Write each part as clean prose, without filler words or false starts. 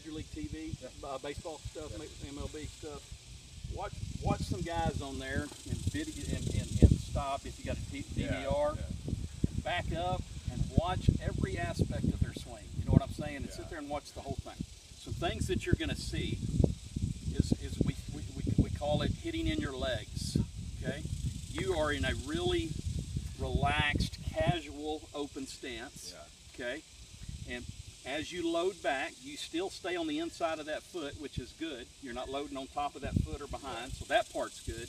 Major League TV, Yeah. baseball stuff, Yeah. MLB stuff. Watch some guys on there and video and stop if you got a DVR. And back up and watch every aspect of their swing. You know what I'm saying? And sit there and watch the whole thing. Some things that you're going to see is we call it hitting in your legs. Okay, you are in a really relaxed, casual, open stance. Okay, and as you load back, you still stay on the inside of that foot, which is good. You're not loading on top of that foot or behind, so that part's good.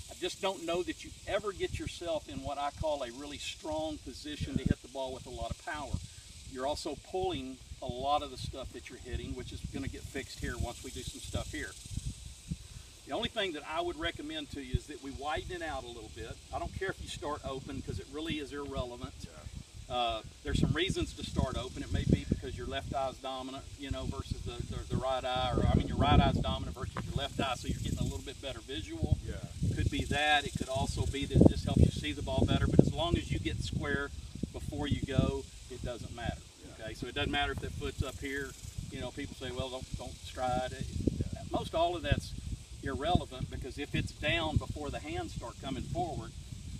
I just don't know that you ever get yourself in what I call a really strong position to hit the ball with a lot of power. You're also pulling a lot of the stuff that you're hitting, which is going to get fixed here once we do some stuff here. The only thing that I would recommend to you is that we widen it out a little bit. I don't care if you start open because it really is irrelevant. There's some reasons to start open. It may be because your left eye is dominant, you know, versus the right eye, or I mean your right eye is dominant versus your left eye, so you're getting a little bit better visual. Could be that. It could also be that it just helps you see the ball better. But as long as you get square before you go, it doesn't matter. Okay, so it doesn't matter if that foot's up here. You know, people say, well, don't stride. Most all of that's irrelevant, because if it's down before the hands start coming forward,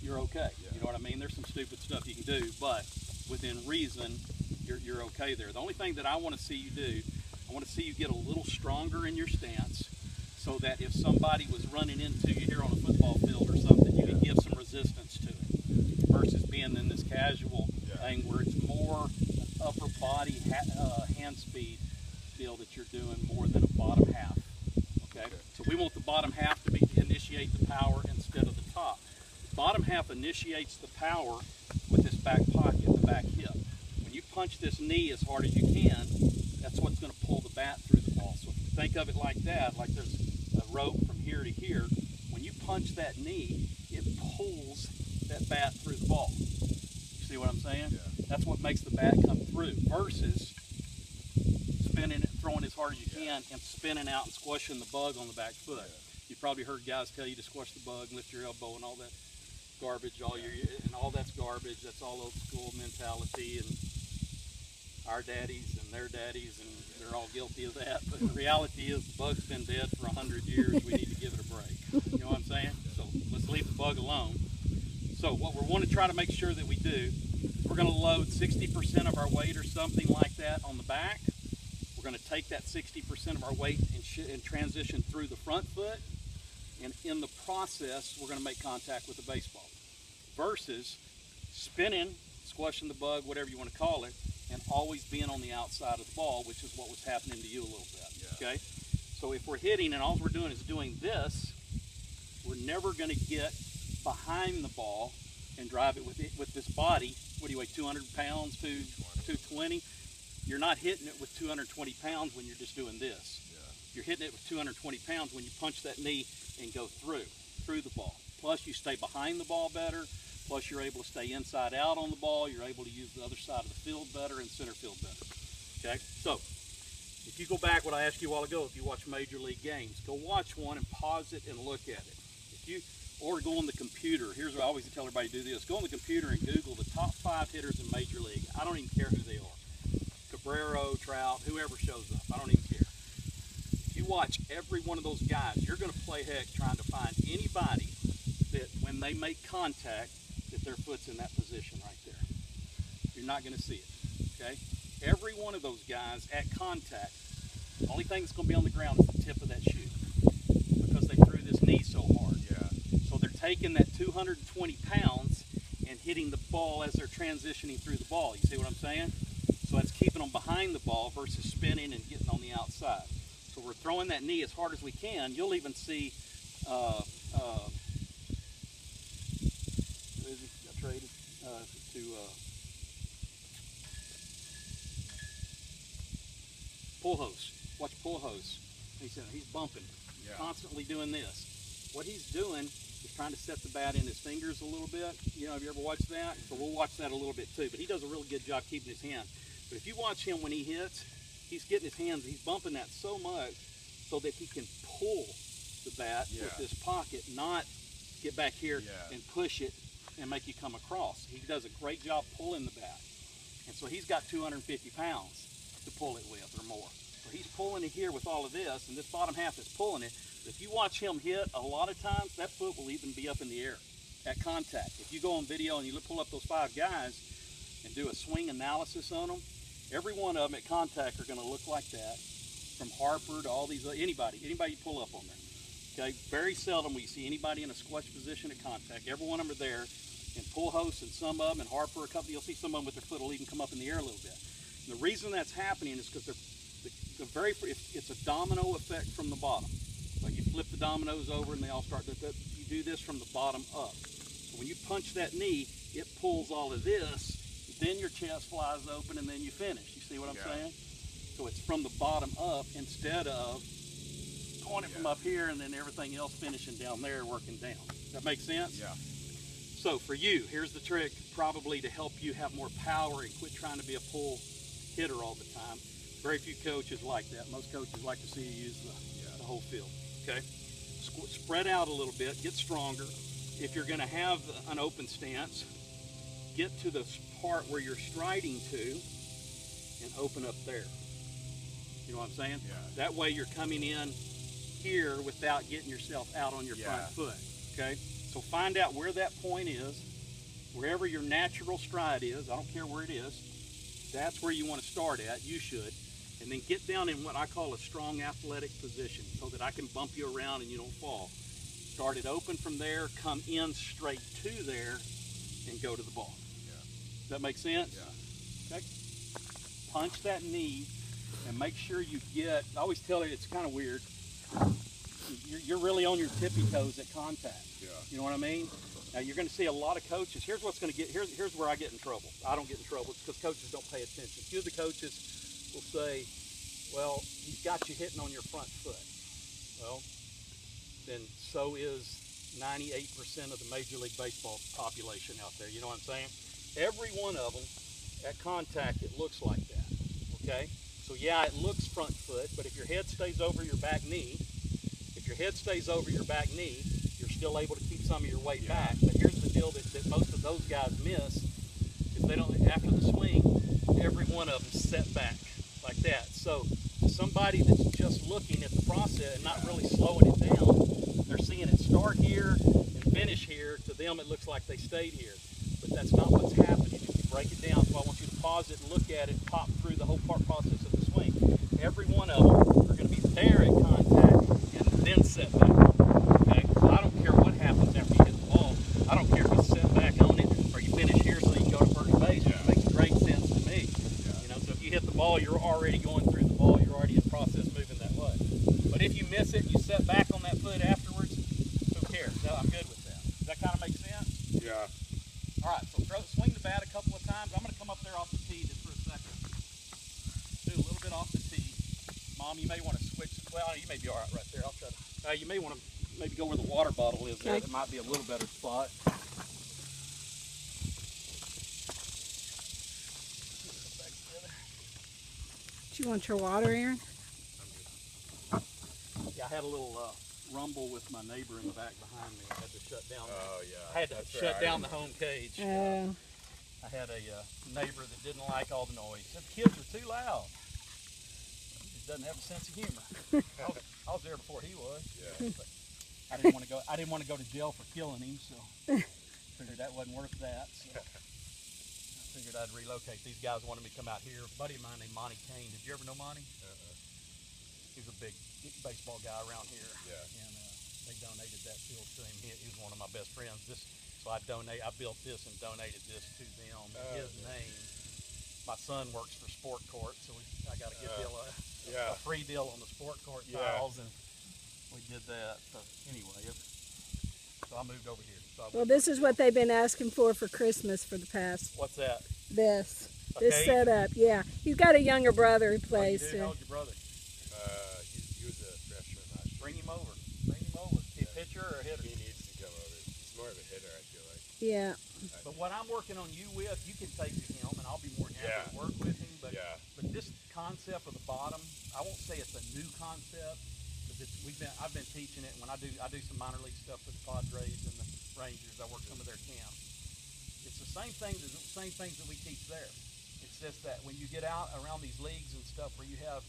you're okay. You know what I mean? There's some stupid stuff you can do, but within reason, you're okay there. The only thing that I want to see you do, I want to see you get a little stronger in your stance, so that if somebody was running into you here on a football field or something, you can give some resistance to it, versus being in this casual thing where it's more upper body hand speed deal that you're doing more than a bottom half. Okay? So we want the bottom half to initiate the power instead of the top. The bottom half initiates the power with this back pocket, the back hip. When you punch this knee as hard as you can, that's what's going to pull the bat through the ball. So if you think of it like that, like there's a rope from here to here, when you punch that knee, it pulls that bat through the ball. You see what I'm saying? That's what makes the bat come through, versus spinning it, throwing as hard as you can, and spinning out and squashing the bug on the back foot. You've probably heard guys tell you to squash the bug, lift your elbow, and all that garbage. All that's garbage. That's all old school mentality, and our daddies and their daddies, and they're all guilty of that. But the reality is, the bug's been dead for 100 years. We need to give it a break. You know what I'm saying? So let's leave the bug alone. So what we want to try to make sure that we do, we're going to load 60% of our weight or something like that on the back. We're going to take that 60% of our weight and transition through the front foot, and in the process, we're going to make contact with the baseball. Versus spinning, squashing the bug, whatever you want to call it, and always being on the outside of the ball, which is what was happening to you a little bit. Okay? So if we're hitting and all we're doing is doing this, we're never going to get behind the ball and drive it with this body. What do you weigh, 200 pounds to 220? You're not hitting it with 220 pounds when you're just doing this. You're hitting it with 220 pounds when you punch that knee and go through the ball. Plus you stay behind the ball better, plus you're able to stay inside out on the ball, you're able to use the other side of the field better and center field better. Okay, so if you go back what I asked you a while ago, if you watch Major League games, go watch one and pause it and look at it. Or go on the computer. Here's what I always tell everybody to do this. Go on the computer and Google the top 5 hitters in Major League. I don't even care who they are. Cabrera, Trout, whoever shows up. I don't even care. If you watch every one of those guys, you're going to play heck trying to find anybody that when they make contact, that their foot's in that position right there. You're not going to see it. Okay? Every one of those guys at contact, the only thing that's going to be on the ground is the tip of that shoe, because they threw this knee so hard. So they're taking that 220 pounds and hitting the ball as they're transitioning through the ball. You see what I'm saying? So that's keeping them behind the ball versus spinning and getting on the outside. So we're throwing that knee as hard as we can. You'll even see got traded to Pujols. Watch Pujols. He's bumping, constantly doing this. What he's doing is trying to set the bat in his fingers a little bit. You know, have you ever watched that? So we'll watch that a little bit too. But he does a really good job keeping his hand. But if you watch him when he hits, he's getting his hands, he's bumping that so much so that he can pull the bat with this pocket, not get back here and push it and make you come across. He does a great job pulling the bat. And so he's got 250 pounds to pull it with or more. So he's pulling it here with all of this, and this bottom half is pulling it. If you watch him hit, a lot of times that foot will even be up in the air at contact. If you go on video and you pull up those 5 guys and do a swing analysis on them, every one of them at contact are going to look like that, from Harper to all these, anybody you pull up on there. Okay, very seldom will you see anybody in a squash position at contact. Every one of them are there. And Pujols and some of them, and Harper, a couple, you'll see some of them with their foot will even come up in the air a little bit. And the reason that's happening is because it's a domino effect from the bottom. Like you flip the dominoes over and they all start, you do this from the bottom up. So when you punch that knee, it pulls all of this, then your chest flies open and then you finish. You see what I'm saying? So it's from the bottom up instead of going it from up here and then everything else finishing down there working down. That makes sense? Yeah. So for you, here's the trick, probably to help you have more power and quit trying to be a pull hitter all the time. Very few coaches like that. Most coaches like to see you use the whole field. Okay, spread out a little bit, get stronger. If you're going to have an open stance, get to the part where you're striding to and open up there. You know what I'm saying? Yeah. That way you're coming in here without getting yourself out on your front foot. Okay, so find out where that point is, wherever your natural stride is. I don't care where it is. That's where you want to start at. You should. And then get down in what I call a strong athletic position so that I can bump you around and you don't fall. Start it open from there, come in straight to there, and go to the ball. Yeah. Does that make sense? Yeah. Okay. Punch that knee and make sure you get, I always tell you, it's kind of weird. You're really on your tippy toes at contact. Yeah. You know what I mean? Now you're going to see a lot of coaches. Here's what's going to get, here's where I get in trouble. I don't get in trouble because coaches don't pay attention. A few of the coaches will say, well, he's got you hitting on your front foot. Well, then so is 98% of the Major League Baseball population out there. You know what I'm saying? Every one of them at contact, it looks like that. Okay? So yeah, it looks front foot, but if your head stays over your back knee, you're still able to keep some of your weight back. But here's the deal that most of those guys miss is they don't, after the swing, every one of them set back like that. So somebody that's just looking at the process and not really slowing it down, they're seeing it start here and finish here. To them, it looks like they stayed here. But that's not what's happening. If you break it down, so I want you to pause it and look at it, pop through the whole process of the swing. Every one of them are going to be there at contact and then set back. Okay? So I don't care what happens after you hit the ball. I don't care if you set back on it or you finish here so you can go to first base. It makes great sense to me. You know, so if you hit the ball, you're already going through the ball. You're already in process moving that way. But if you miss it and you set back on that foot afterwards, who cares? No, I'm good with that. Does that kind of make sense? Yeah. All right, so swing the bat a couple of times. I'm going to come up there off the tee just for a second. Do a little bit off the tee. Mom, you may want to switch. Well, you may be all right there. I'll try to. You may want to maybe go where the water bottle is there. That might be a little better spot. Do you want your water, Aaron? Yeah, I had a little rumble with my neighbor in the back behind me. I had to shut down. Oh, yeah. I had to shut down the home cage. Oh. I had a neighbor that didn't like all the noise. Said the kids were too loud. He doesn't have a sense of humor. I was there before he was. Yeah. But I didn't want to go. I didn't want to go to jail for killing him, so figured that wasn't worth that. So I figured I'd relocate. These guys wanted me to come out here. A buddy of mine named Monty Kane. Did you ever know Monty? He's a big baseball guy around here. Yeah. And they donated that field to him. He was one of my best friends. So I built this and donated this to them. His name. My son works for Sport Court, so I got to give him a free deal on the Sport Court tiles, and we did that. So anyway, so I moved over here. So Well, this is what they've been asking for Christmas for the past. What's that? This Okay. setup, yeah. He's got a younger brother who plays. How old's your brother? He was a freshman last year. Bring him over. He a pitcher or a hitter? He needs to come over. He's more of a hitter, I feel like. Yeah. But what I'm working on you with, you can take to him, and I'll be more than happy to work with him. But this concept of the bottom, I won't say it's a new concept, because I've been teaching it. When I do some minor league stuff with the Padres and the Rangers, I work some of their camps. It's the same things that we teach there. It's just that when you get out around these leagues and stuff where you have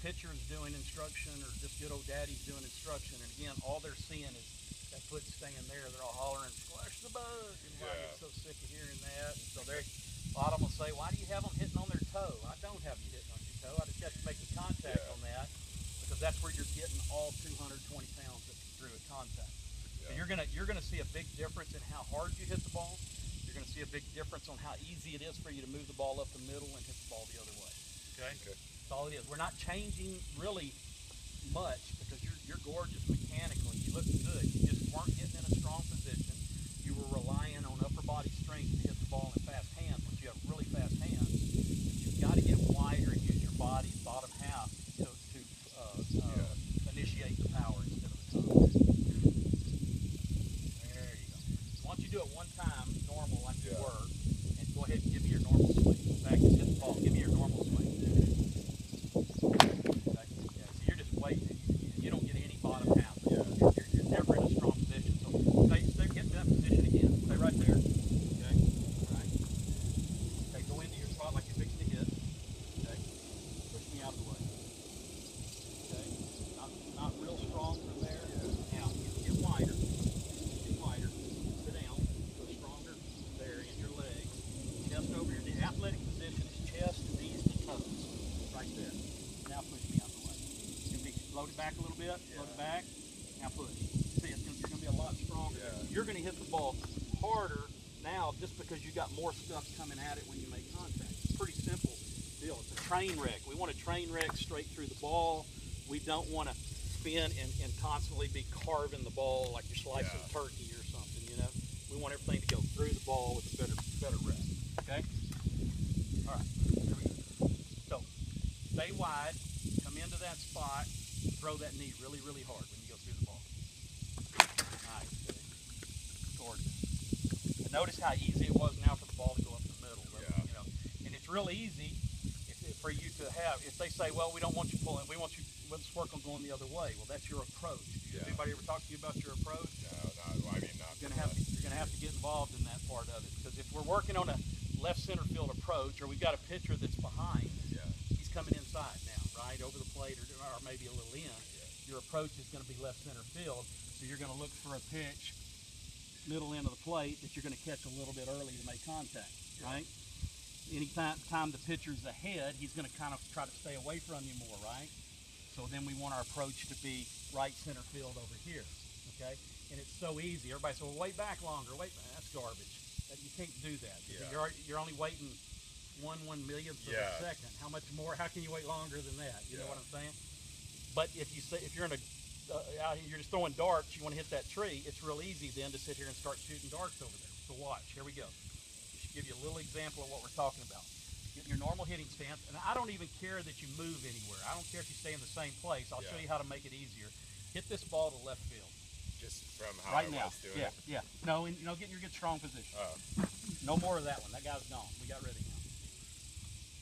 pitcher's doing instruction or just good old daddy's doing instruction, and again, all they're seeing is that foot staying there. They're all hollering, "Squash the bug!" And I get so sick of hearing that. And so a lot of them will say, "Why do you have them hitting on their toe?" I don't have you hitting on your toe. I just got you making contact on that, because that's where you're getting all 220 pounds through at contact. So you're gonna see a big difference in how hard you hit the ball. You're gonna see a big difference on how easy it is for you to move the ball up the middle and hit the ball the other way. Okay? That's all it is. We're not changing really much, because you're gorgeous mechanically. You look good. You just weren't getting in a strong position. You were relying on upper body strength to hit the ball in fast hands. Once you have really fast hands, you've got to get wider and use your body's bottom half to initiate the power instead of the top. There you go. So once you do it one time, normal like you were, and go ahead and give me your normal swing. In fact, just hit the ball. Give me your normal swing. Okay. Yeah, so you're just waiting. You don't get any bottom half. You're never in a strong position. So get to that position again. Stay right there. Okay. All right. Okay. Go into your spot like you're fixing to hit. Okay. Push me out of the way. Okay. Not real strong from there. Now get wider. Get wider. Sit down. Go stronger there in your legs. Chest over your knee. Athletic position is chest, knees to toes. Right there. Now push me out of the way. Load it back a little bit. Load it back. Now push. See, you're going to be a lot stronger. You're going to hit the ball harder now just because you got more stuff coming at it when you make contact. It's a pretty simple deal. It's a train wreck. We want a train wreck straight through the ball. We don't want to spin and constantly be carving the ball like you're slicing turkey or something, you know. We want everything to go through the ball with a better rep. Okay? All right. Here we go. So, stay wide. Come into that spot. Throw that knee really, really hard when you go through the ball. Nice, baby. Gorgeous. And notice how easy it was now for the ball to go up the middle. You know, and it's real easy for you to have. If they say, "Well, we don't want you pulling. Let's work on going the other way." Well, that's your approach. Does anybody ever talk to you about your approach? No, I mean not. You're gonna have to get involved in that part of it, because if we're working on a left center field approach, or we've got a pitcher that's behind, he's coming inside now, right over the plate, or maybe a little in. Your approach is going to be left center field, so you're going to look for a pitch middle end of the plate that you're going to catch a little bit early to make contact, right? Anytime the pitcher's ahead, he's going to kind of try to stay away from you more, right? So then we want our approach to be right center field over here, okay? And it's so easy. Everybody says, "Well, wait back longer." That's garbage. You can't do that. You're only waiting one millionth of a second. How much more? How can you wait longer than that? You know what I'm saying? But if you're in out here, you're just throwing darts, you want to hit that tree, it's real easy then to sit here and start shooting darts over there. So watch, here we go. Just give you a little example of what we're talking about. Get in your normal hitting stance, and I don't even care that you move anywhere. I don't care if you stay in the same place. I'll show you how to make it easier. Hit this ball to left field. Just from how I was doing it? Yeah. No, get in your good strong position. No more of that one. That guy's gone. We got rid of him.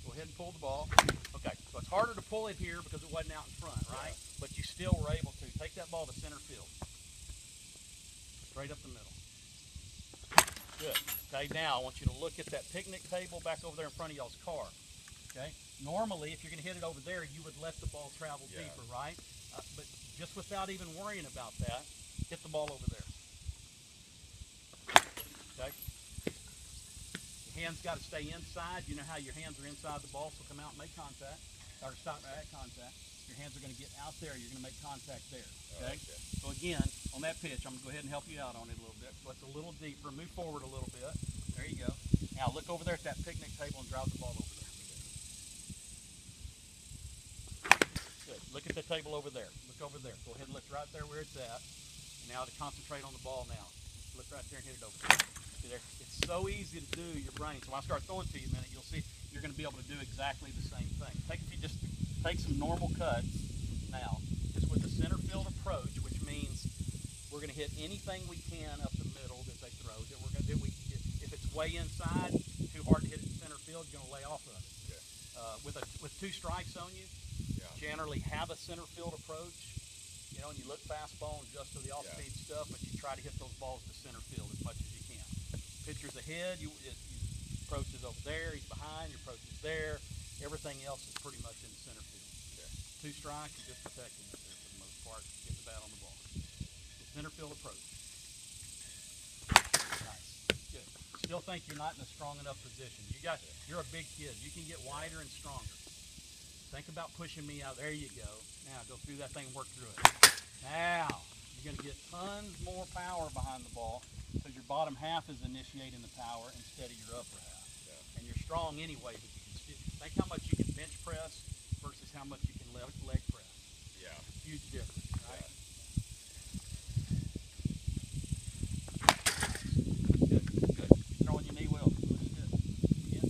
Go ahead and pull the ball. Okay, so it's harder to pull it here because it wasn't out in front, right? But you still were able to. Take that ball to center field. Straight up the middle. Good. Okay, now I want you to look at that picnic table back over there in front of y'all's car. Okay? Normally, if you're going to hit it over there, you would let the ball travel deeper, right? But just without even worrying about that, hit the ball over there. Okay? Hands got to stay inside. You know how your hands are inside the ball, so come out and make contact, or stop at contact. Your hands are going to get out there. You're going to make contact there. Okay? So again, on that pitch, I'm going to go ahead and help you out on it a little bit. So it's a little deeper. Move forward a little bit. There you go. Now look over there at that picnic table and drive the ball over there. Good. Look at the table over there. Look over there. Go ahead and look right there where it's at. Now to concentrate on the ball now. Look right there and hit it over there. See there? It's so easy to do your brain. So when I start throwing to you in a minute, you'll see you're going to be able to do exactly the same thing. Take some normal cuts now, just with the center field approach, which means we're going to hit anything we can up the middle that they throw. That we're going to do. If it's way inside, too hard to hit it in center field, you're going to lay off of it. With two strikes on you, generally have a center field approach. You know, and you look fastball and just to the off-speed stuff, but you try to hit those balls to center field as much as you can. Pitcher's ahead, your approach is over there, he's behind, your approach is there. Everything else is pretty much in center field. 2 strike and just protecting it there for the most part. Get the bat on the ball. Center field approach. Nice. Good. Still think you're not in a strong enough position. You're a big kid. You can get wider and stronger. Think about pushing me out. There you go. Now go through that thing and work through it. Now you're going to get tons more power behind the ball because your bottom half is initiating the power instead of your upper half. Yeah. And you're strong anyway, but you can think how much you can bench press versus how much you can leg press. Yeah. Huge difference, right? Yeah. Good, good. Throwing your knee well. Looks good. Yeah.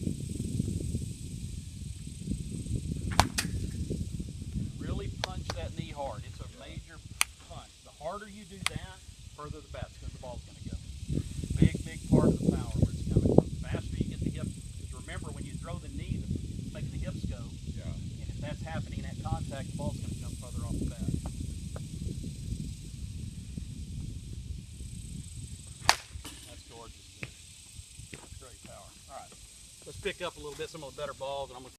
Really punch that knee hard. It's a major punch. The harder you do that, further the ball's going to go. Big part of the power where it's coming from. The faster you get the hip, because remember when you throw the knee, make the hips go. Yeah. And if that's happening at contact, the ball's going to come further off the bat. That's gorgeous. That's great power. All right. Let's pick up a little bit some of the better balls, and I'm going to